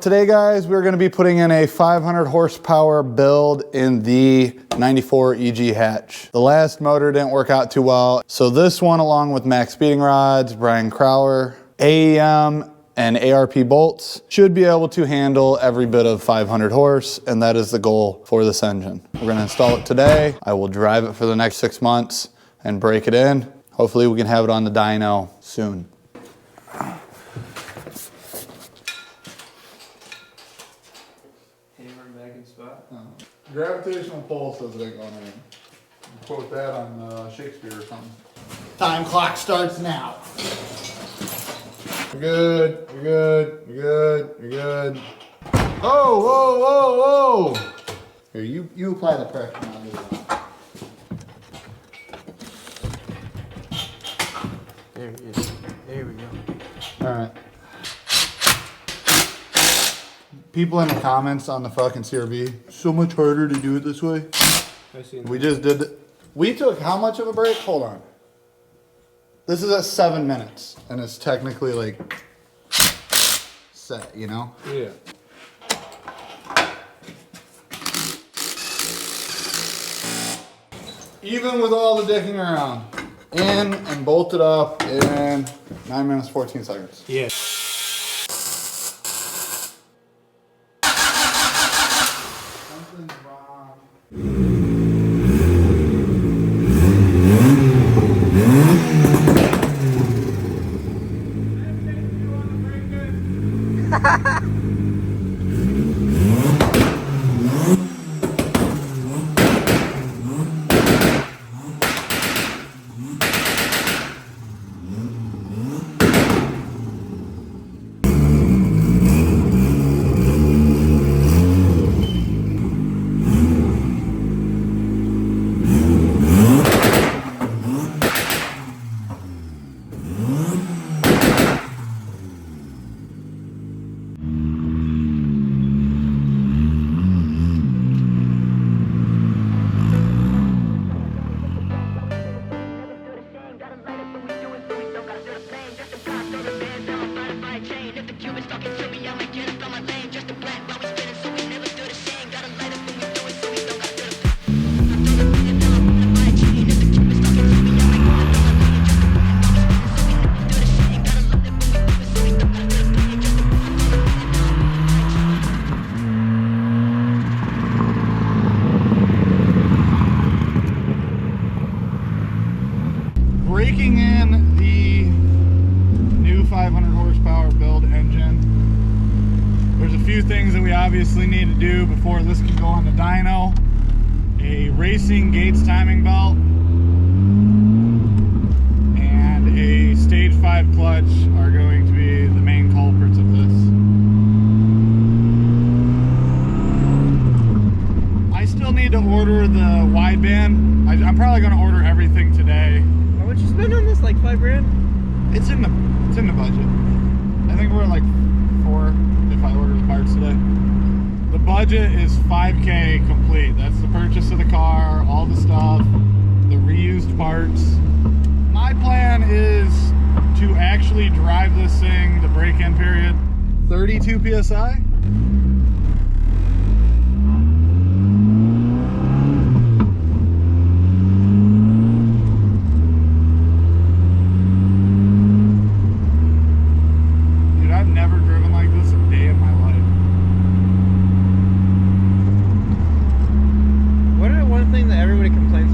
Today guys, we're going to be putting in a 500 horsepower build in the 94 EG hatch. The last motor didn't work out too well, so this one, along with BrianCrower, BrianCrower, AEM, and ARP bolts, should be able to handle every bit of 500 horse, and that is the goal for this engine. We're going to install it today. I will drive it for the next 6 months and break it in. Hopefully we can have it on the dyno soon. Gravitational pull says it ain't going in. Quote that on Shakespeare or something. Time clock starts now. You're good, you're good, you're good, you're good. Oh, whoa, whoa, whoa! Here, you apply the pressure now. There it is. There we go. Alright. People in the comments on the fucking CRV, so much harder to do it this way. We just did it. We took how much of a break? Hold on. This is at 7 minutes, and it's technically like set, you know? Yeah. Even with all the dicking around. In and bolted up in 9 minutes, 14 seconds. Yeah. Something's wrong. Breaking in the new 500 horsepower build engine. There's a few things that we obviously need to do before this can go on the dyno. A racing Gates timing belt and a stage 5 clutch are going to be the main culprits of this. I still need to order the wideband. I'm probably going to order everything today. How much you spend on this? Like $5 grand? It's in the budget. I think we're at like 4 if I order the parts today. The budget is $5K complete. That's the purchase of the car, all the stuff, the reused parts. My plan is to actually drive this thing the break-in period 32 PSI. What are one thing that everybody complains